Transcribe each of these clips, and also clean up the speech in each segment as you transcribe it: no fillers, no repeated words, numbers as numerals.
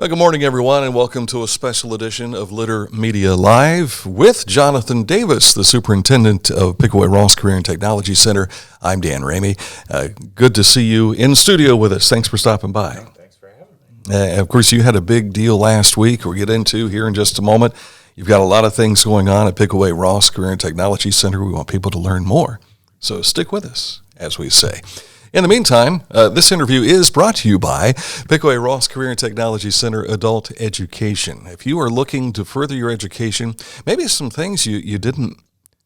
Well, good morning, everyone, and welcome to a special edition of Litter Media Live with Jonathan Davis, the Superintendent of Pickaway-Ross Career and Technology Center. I'm Dan Ramey. Good to see you in studio with us. Thanks for stopping by. Thanks for having me. Of course, you had a big deal last week we'll get into here in just a moment. You've got a lot of things going on at Pickaway-Ross Career and Technology Center. We want people to learn more, so stick with us, as we say. In the meantime, this interview is brought to you by Pickaway-Ross Career and Technology Center Adult Education. If you are looking to further your education, maybe some things you didn't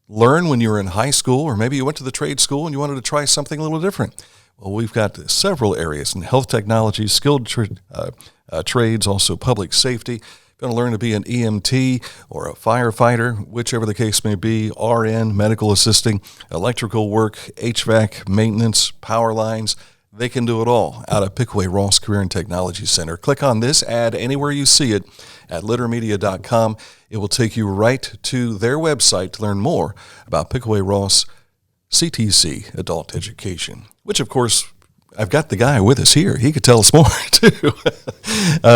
learn when you were in high school, or maybe you went to the trade school and you wanted to try something a little different. Well, we've got several areas in health technology, skilled trades, also public safety. Going to learn to be an EMT or a firefighter, whichever the case may be, RN, medical assisting, electrical work, HVAC, maintenance, power lines. They can do it all out of Pickaway-Ross Career and Technology Center. Click on this ad anywhere you see it at littermedia.com. It will take you right to their website to learn more about Pickaway-Ross CTC Adult Education, which, of course, I've got the guy with us here. He could tell us more, too.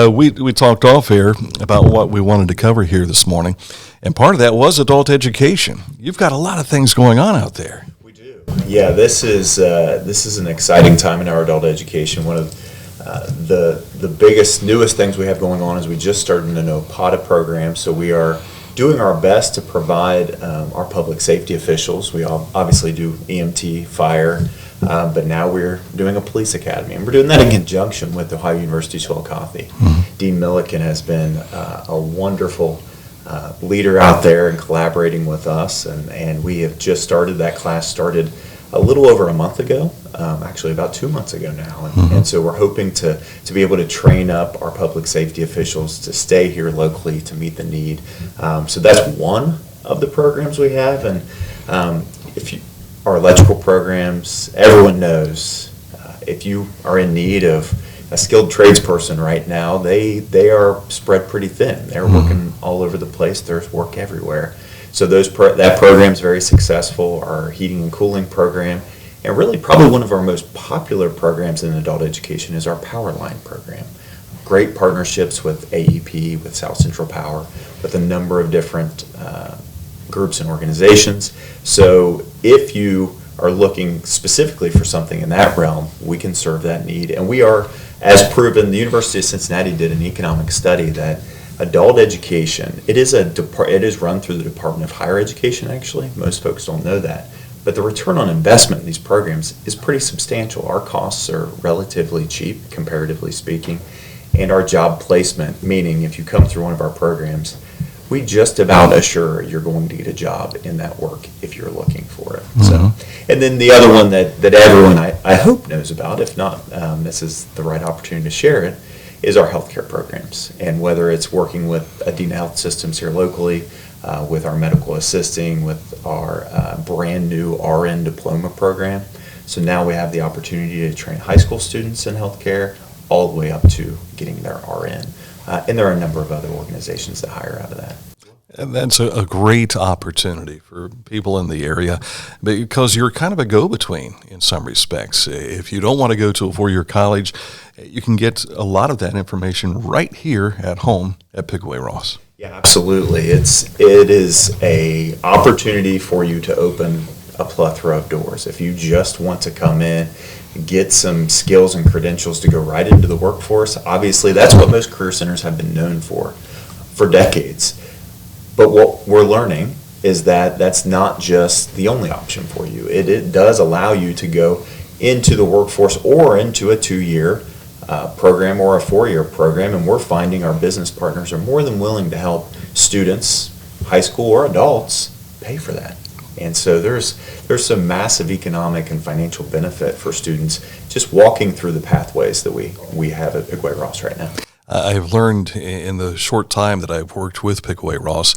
We talked off air about what we wanted to cover here this morning, and part of that was adult education. You've got a lot of things going on out there. We do. Yeah, this is an exciting time in our adult education. One of the biggest, newest things we have going on is we just started an OPATA program, so we are doing our best to provide our public safety officials. We obviously do EMT, fire, but now we're doing a police academy, and we're doing that in conjunction with Ohio University Chillicothe. Mm-hmm. Dean Milliken has been a wonderful leader out there and collaborating with us, and we have just started. That class started a little over a month ago, actually about 2 months ago now, and so we're hoping to be able to train up our public safety officials to stay here locally to meet the need. So that's one of the programs we have, and our electrical programs, everyone knows if you are in need of a skilled tradesperson right now, they are spread pretty thin. They're working all over the place. There's work everywhere. So that program is very successful. Our heating and cooling program, and really probably one of our most popular programs in adult education is our power line program. Great partnerships with AEP, with South Central Power, with a number of different groups and organizations. So if you are looking specifically for something in that realm, we can serve that need. And we are, as proven, the University of Cincinnati did an economic study that adult education, it is run through the Department of Higher Education, actually. Most folks don't know that. But the return on investment in these programs is pretty substantial. Our costs are relatively cheap, comparatively speaking. And our job placement, meaning if you come through one of our programs, we just about assure you're going to get a job in that work if you're looking for it. Mm-hmm. So, and then the other one that everyone I hope knows about, if not, this is the right opportunity to share it, is our healthcare programs. And whether it's working with Adena Health Systems here locally, with our medical assisting, with our brand new RN diploma program. So now we have the opportunity to train high school students in healthcare all the way up to getting their RN. And there are a number of other organizations that hire out of that. And that's a great opportunity for people in the area because you're kind of a go-between in some respects. If you don't want to go to a four-year college, you can get a lot of that information right here at home at Pickaway-Ross. Yeah, absolutely. It is a opportunity for you to open a plethora of doors. If you just want to come in, get some skills and credentials to go right into the workforce, obviously that's what most career centers have been known for decades. But what we're learning is that that's not just the only option for you. It does allow you to go into the workforce or into a 2-year program or a 4-year program, and we're finding our business partners are more than willing to help students, high school or adults, pay for that. And so there's some massive economic and financial benefit for students just walking through the pathways that we have at Pickaway-Ross right now. I've learned in the short time that I've worked with Pickaway-Ross,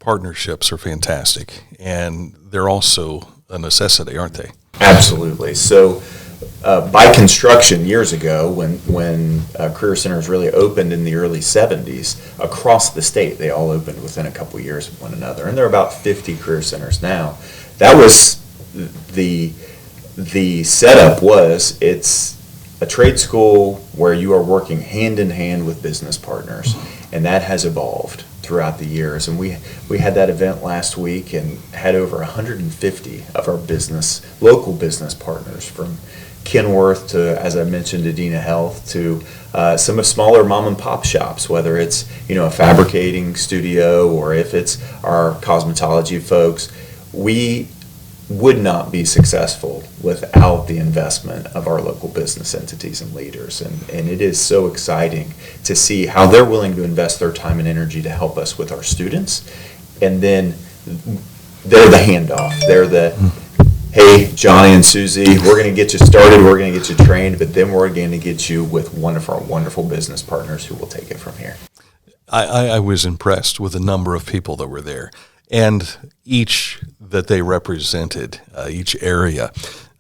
partnerships are fantastic, and they're also a necessity, aren't they? Absolutely. So by construction years ago, when career centers really opened in the early 70s, across the state, they all opened within a couple years of one another. And there are about 50 career centers now. That was the setup was a trade school where you are working hand in hand with business partners, and that has evolved throughout the years. And we had that event last week and had over 150 of our local business partners, from Kenworth to, as I mentioned, Adena Health, to some of smaller mom and pop shops, whether it's a fabricating studio or if it's our cosmetology folks. We would not be successful without the investment of our local business entities and leaders. And it is so exciting to see how they're willing to invest their time and energy to help us with our students. And then they're the handoff. They're the, hey, Johnny and Susie, we're going to get you started, we're going to get you trained, but then we're going to get you with one of our wonderful business partners who will take it from here. I was impressed with the number of people that were there, and each that they represented, each area.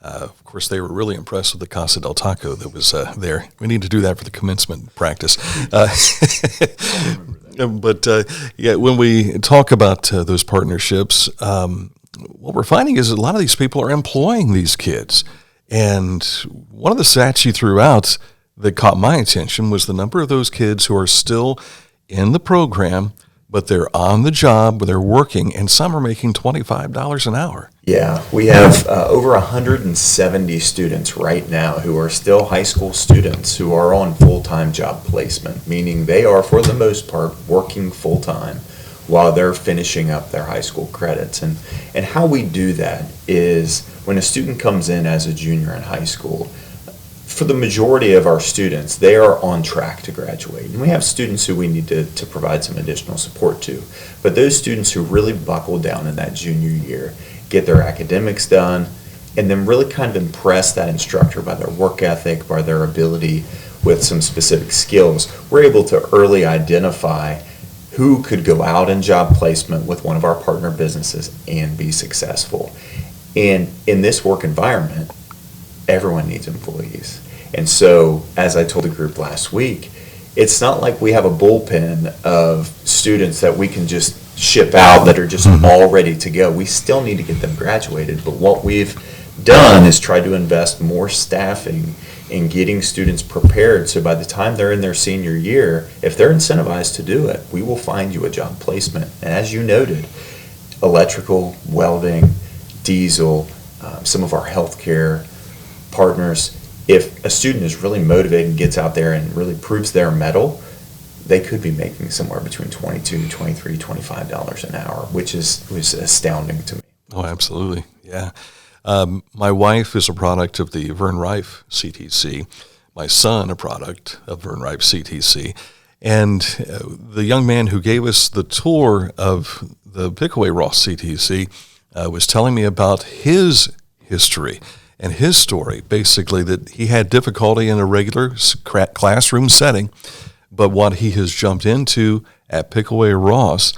Of course, they were really impressed with the Casa del Taco that was there. We need to do that for the commencement practice. But when we talk about those partnerships, what we're finding is that a lot of these people are employing these kids. And one of the stats you threw out that caught my attention was the number of those kids who are still in the program, but they're on the job, they're working, and some are making $25 an hour. Yeah, we have over 170 students right now who are still high school students who are on full-time job placement, meaning they are, for the most part, working full-time while they're finishing up their high school credits. And how we do that is when a student comes in as a junior in high school, for the majority of our students, they are on track to graduate. And we have students who we need to provide some additional support to. But those students who really buckle down in that junior year, get their academics done, and then really kind of impress that instructor by their work ethic, by their ability with some specific skills, we're able to early identify who could go out in job placement with one of our partner businesses and be successful. And in this work environment, everyone needs employees. And so, as I told the group last week, it's not like we have a bullpen of students that we can just ship out that are just all ready to go. We still need to get them graduated. But what we've done is try to invest more staffing in getting students prepared, so by the time they're in their senior year, if they're incentivized to do it, we will find you a job placement. And as you noted, electrical, welding, diesel, some of our healthcare partners, if a student is really motivated and gets out there and really proves their mettle, they could be making somewhere between $22, $23, $25 an hour, which was astounding to me. Oh, absolutely. Yeah. My wife is a product of the Vern Rife CTC. My son, a product of Vern Rife CTC. And the young man who gave us the tour of the Pickaway-Ross CTC was telling me about his history and his story, basically, that he had difficulty in a regular classroom setting, but what he has jumped into at Pickaway-Ross,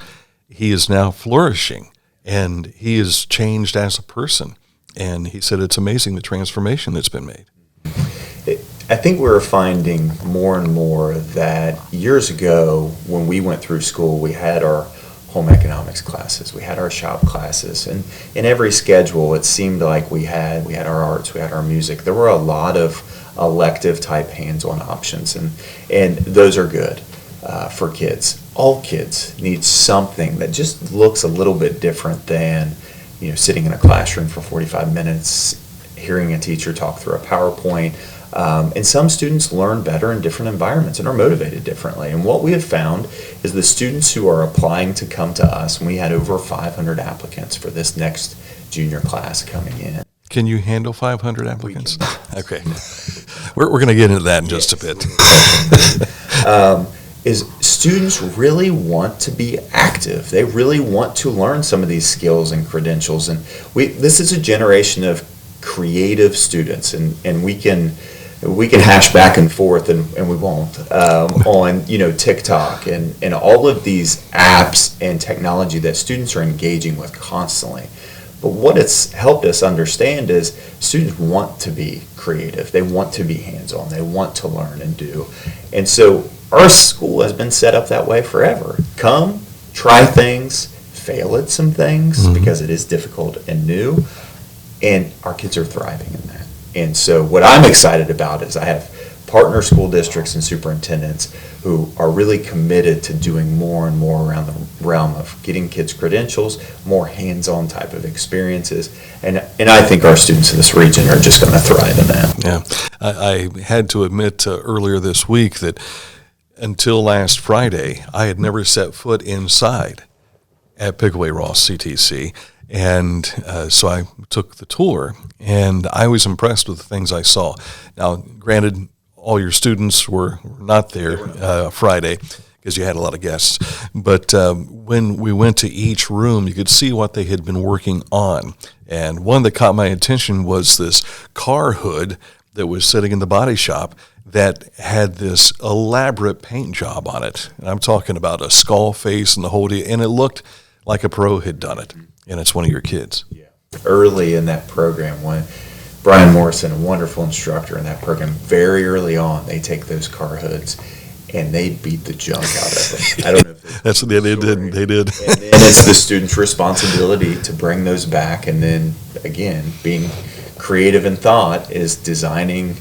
he is now flourishing, and he is changed as a person. And he said it's amazing the transformation that's been made. I think we're finding more and more that years ago when we went through school, we had our home economics classes, we had our shop classes, and in every schedule it seemed like we had our arts, we had our music. There were a lot of elective type hands-on options, and those are good for kids. All kids need something that just looks a little bit different than sitting in a classroom for 45 minutes, hearing a teacher talk through a PowerPoint. And some students learn better in different environments and are motivated differently. And what we have found is the students who are applying to come to us, and we had over 500 applicants for this next junior class coming in. Can you handle 500 applicants? Okay. We're going to get into that in just a bit. Is students really want to be active. They really want to learn some of these skills and credentials. And this is a generation of creative students, and we can hash back and forth, and we won't, on TikTok and all of these apps and technology that students are engaging with constantly. But what it's helped us understand is students want to be creative. They want to be hands-on. They want to learn and do. And so our school has been set up that way forever. Come, try things, fail at some things because it is difficult and new, and our kids are thriving in that. And so what I'm excited about is I have partner school districts and superintendents who are really committed to doing more and more around the realm of getting kids credentials, more hands-on type of experiences, and I think our students in this region are just going to thrive in that. Yeah, I had to admit earlier this week that until last Friday, I had never set foot inside at Pickaway-Ross CTC. And so I took the tour, and I was impressed with the things I saw. Now, granted, all your students were not there Friday because you had a lot of guests. But when we went to each room, you could see what they had been working on. And one that caught my attention was this car hood that was sitting in the body shop that had this elaborate paint job on it. And I'm talking about a skull face and the whole deal, and it looked like a pro had done it. And it's one of your kids. Yeah. Early in that program, when Brian Morrison, a wonderful instructor in that program, very early on, they take those car hoods and they beat the junk out of them. I don't know if that's what they did. They did. And then it's the student's responsibility to bring those back. And then again, being creative in thought is designing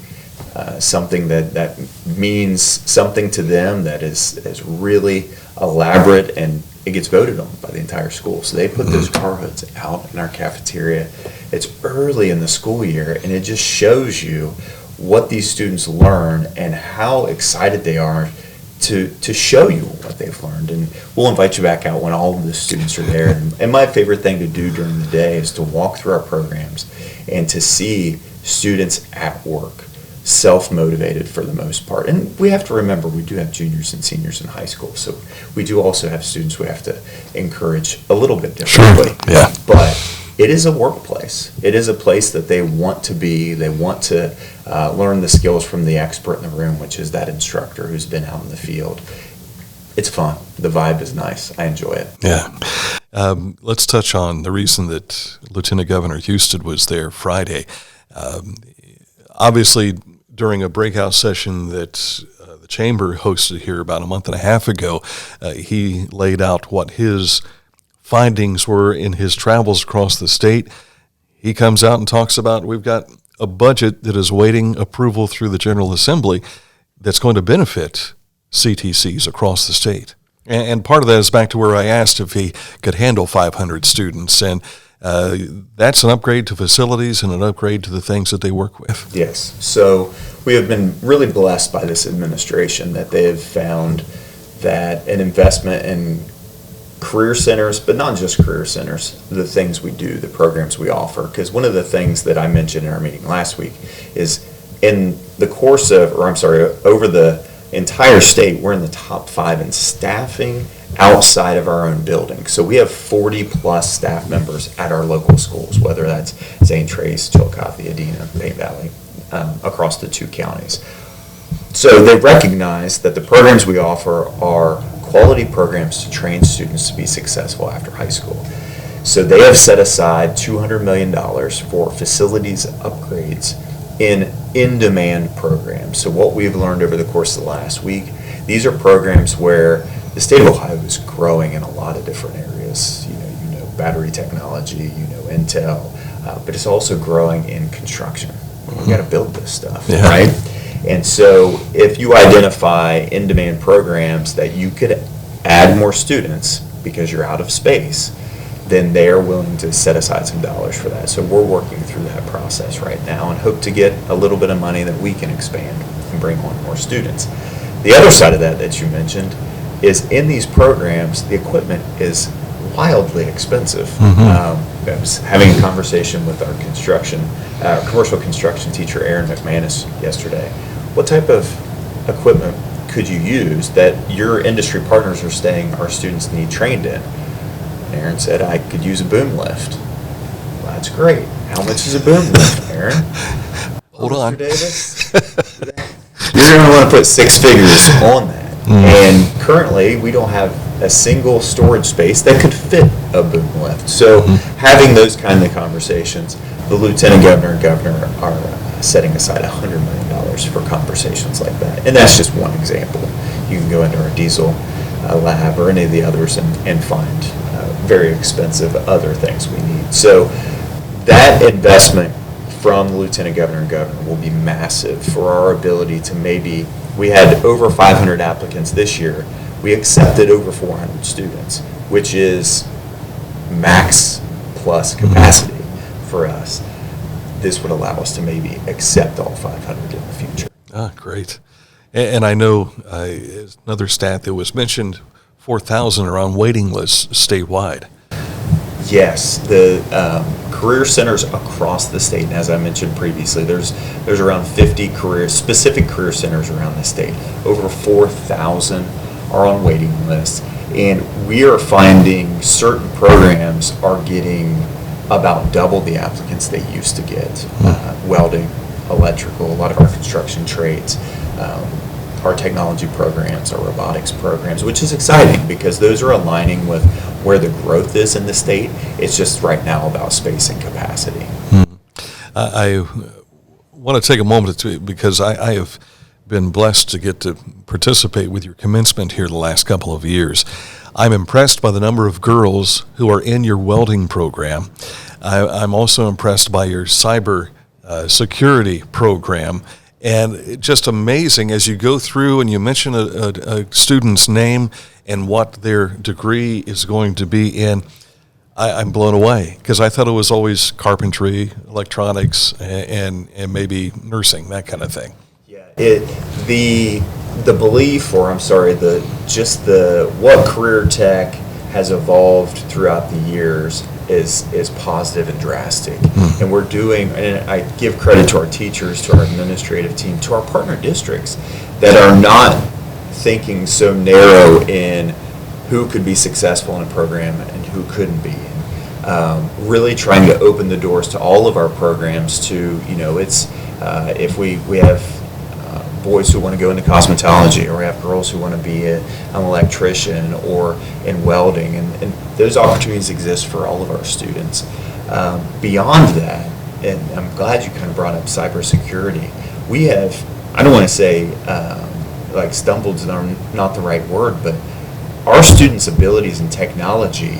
something that means something to them that is really elaborate, and it gets voted on by the entire school. So they put those car hoods out in our cafeteria. It's early in the school year, and it just shows you what these students learn and how excited they are to show you what they've learned. And we'll invite you back out when all of the students are there. And my favorite thing to do during the day is to walk through our programs and to see students at work, self-motivated for the most part. And we have to remember, we do have juniors and seniors in high school, so we do also have students we have to encourage a little bit differently. Sure. Yeah. But it is a workplace. It is a place that they want to be. They want to learn the skills from the expert in the room, which is that instructor who's been out in the field. It's fun. The vibe is nice. I enjoy it. Yeah. Let's touch on the reason that Lieutenant Governor Husted was there Friday. Obviously, during a breakout session that the Chamber hosted here about a month and a half ago, he laid out what his findings were in his travels across the state. He comes out and talks about we've got a budget that is waiting approval through the General Assembly that's going to benefit CTCs across the state. And part of that is back to where I asked if he could handle 500 students, and that's an upgrade to facilities and an upgrade to the things that they work with. Yes. So we have been really blessed by this administration that they have found that an investment in career centers, but not just career centers, the things we do, the programs we offer. Because one of the things that I mentioned in our meeting last week is in the course of, over the entire state, we're in the top 5 in staffing outside of our own building. So we have 40 plus staff members at our local schools, whether that's St. Trace, Chillicothe, Adena, Bay Valley, across the 2 counties. So they recognize that the programs we offer are quality programs to train students to be successful after high school. So they have set aside $200 million for facilities upgrades in demand programs. So what we've learned over the course of the last week, these are programs where the state of Ohio is growing in a lot of different areas. You know, battery technology, Intel, but it's also growing in construction. We got to build this stuff, right? And so if you identify in-demand programs that you could add more students because you're out of space, then they are willing to set aside some dollars for that. So we're working through that process right now and hope to get a little bit of money that we can expand and bring on more students. The other side of that you mentioned is in these programs, the equipment is wildly expensive. I was having a conversation with our commercial construction teacher, Aaron McManus, yesterday. What type of equipment could you use that your industry partners are saying our students need trained in? And Aaron said, I could use a boom lift. Well, that's great. How much is a boom lift, Aaron? Hold on. Mr. Davis? You're going to want to put 6 figures on that. And currently, we don't have a single storage space that could fit a boom lift. So having those kind of conversations, the Lieutenant Governor and Governor are setting aside $100 million for conversations like that. And that's just one example. You can go into our diesel lab or any of the others and find very expensive other things we need. So that investment from the Lieutenant Governor and Governor will be massive for our ability to we had over 500 applicants this year. We accepted over 400 students, which is max plus capacity for us. This would allow us to maybe accept all 500 in the future. Ah, great. And I know another stat that was mentioned, 4,000 are on waiting lists statewide. Yes, the career centers across the state, and as I mentioned previously, there's around 50 specific career centers around the state. Over 4,000 are on waiting lists, and we are finding certain programs are getting about double the applicants they used to get. Welding, electrical, a lot of our construction trades, our technology programs, our robotics programs, which is exciting because those are aligning with where the growth is in the state. It's just right now about space and capacity. I want to take a moment because I have been blessed to get to participate with your commencement here the last couple of years. I'm impressed by the number of girls who are in your welding program. I'm also impressed by your cyber security program. And it's just amazing as you go through and you mention a student's name and what their degree is going to be in. I'm blown away because I thought it was always carpentry, electronics, and maybe nursing, that kind of thing. Yeah, the belief, or I'm sorry, what career tech has evolved throughout the years is positive and drastic. And we're doing, and I give credit to our teachers, to our administrative team, to our partner districts that are not thinking so narrow in who could be successful in a program and who couldn't be. Really trying to open the doors to all of our programs to, it's, if we have boys who want to go into cosmetology, or we have girls who want to be an electrician or in welding, and those opportunities exist for all of our students. Beyond that, and I'm glad you kind of brought up cybersecurity, we have, I don't want to say stumbled is not the right word, but our students' abilities in technology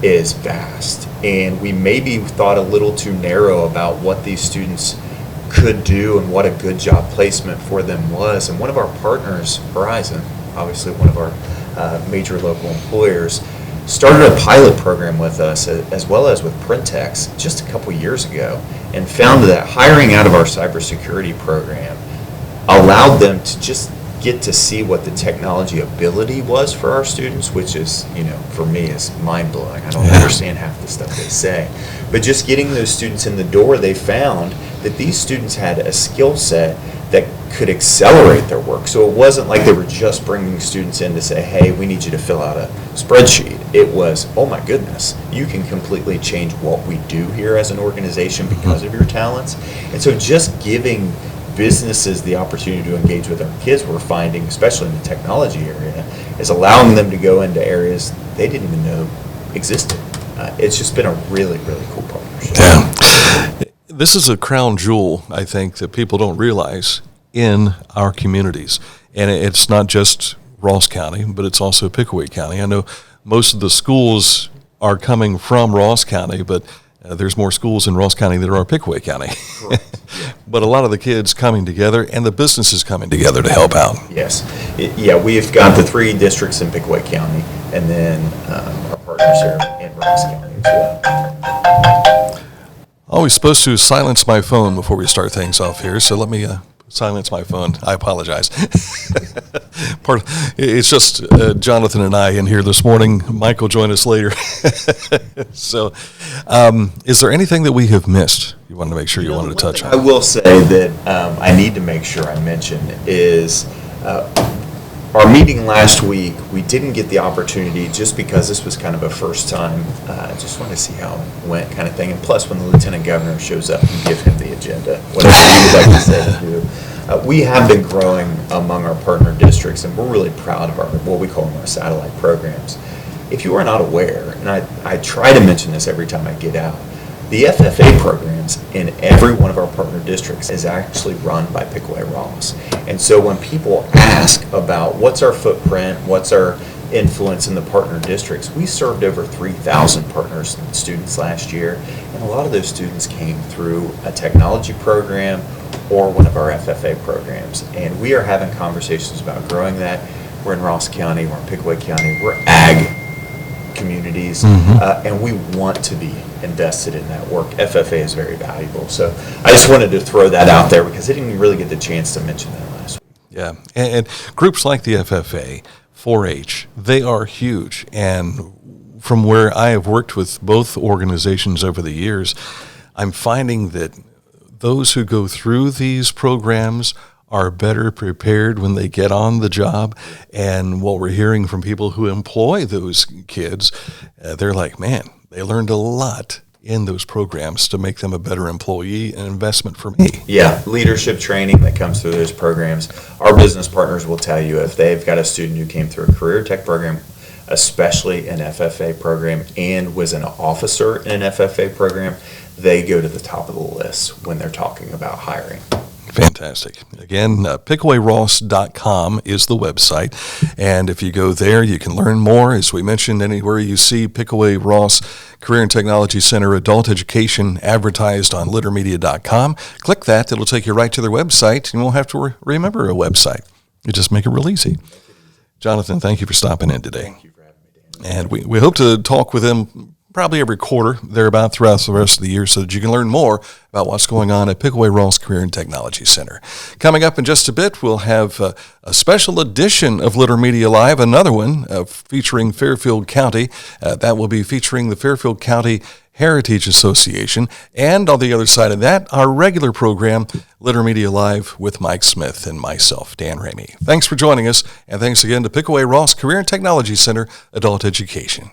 is vast, and we maybe thought a little too narrow about what these students could do and what a good job placement for them was. And one of our partners, Verizon, obviously one of our major local employers, started a pilot program with us as well as with Printex just a couple years ago, and found that hiring out of our cybersecurity program allowed them to just get to see what the technology ability was for our students, which is, for me, is mind-blowing. I don't understand half the stuff they say. But just getting those students in the door, they found that these students had a skill set that could accelerate their work. So it wasn't like they were just bringing students in to say, hey, we need you to fill out a spreadsheet. It was, oh my goodness, you can completely change what we do here as an organization because of your talents. And so just giving businesses the opportunity to engage with our kids, we're finding, especially in the technology area, is allowing them to go into areas they didn't even know existed. It's just been a really, really cool partnership. Yeah. This is a crown jewel, I think, that people don't realize in our communities. And it's not just Ross County, but it's also Pickaway County. I know most of the schools are coming from Ross County, but there's more schools in Ross County than there are Pickaway County. But a lot of the kids coming together and the businesses coming together to help out. Yes. We've got the 3 districts in Pickaway County, and then our partners here in Ross County as well. Always supposed to silence my phone before we start things off here, so let me silence my phone. I apologize. It's just Jonathan and I in here this morning. Mike will join us later. So, is there anything that we have missed you wanted to make sure you wanted to touch on? I will say that I need to make sure I mention is our meeting last week, we didn't get the opportunity just because this was kind of a first time. I just wanted to see how it went kind of thing. And plus, when the Lieutenant Governor shows up, you give him the agenda, whatever you would like to say and do. We have been growing among our partner districts, and we're really proud of what we call our satellite programs. If you are not aware, and I try to mention this every time I get out, the FFA programs in every one of our partner districts is actually run by Pickaway-Ross. And so when people ask about what's our footprint, what's our influence in the partner districts. We served over 3,000 partners and students last year, and a lot of those students came through a technology program or one of our FFA programs. And we are having conversations about growing that. We're in Ross County, we're in Pickaway County, we're ag communities, and we want to be invested in that work. FFA is very valuable. So I just wanted to throw that out there because I didn't really get the chance to mention that last week. Yeah, and groups like the FFA, 4-H, they are huge. And from where I have worked with both organizations over the years, I'm finding that those who go through these programs are better prepared when they get on the job. And what we're hearing from people who employ those kids, they're like, man, they learned a lot in those programs to make them a better employee, an investment for me. Yeah, leadership training that comes through those programs. Our business partners will tell you if they've got a student who came through a career tech program, especially an FFA program, and was an officer in an FFA program, they go to the top of the list when they're talking about hiring. Fantastic. Again, Pickaway-Ross.com is the website. And if you go there, you can learn more. As we mentioned, anywhere you see Pickaway-Ross Career and Technology Center Adult Education advertised on littermedia.com, click that. It'll take you right to their website. You won't have to remember a website. You just make it real easy. Jonathan, thank you for stopping in today. Thank you for having me, Dan. And we hope to talk with them probably every quarter, thereabout, throughout the rest of the year so that you can learn more about what's going on at Pickaway-Ross Career and Technology Center. Coming up in just a bit, we'll have a special edition of Litter Media Live, another one featuring Fairfield County. That will be featuring the Fairfield County Heritage Association. And on the other side of that, our regular program, Litter Media Live with Mike Smith and myself, Dan Ramey. Thanks for joining us, and thanks again to Pickaway-Ross Career and Technology Center Adult Education.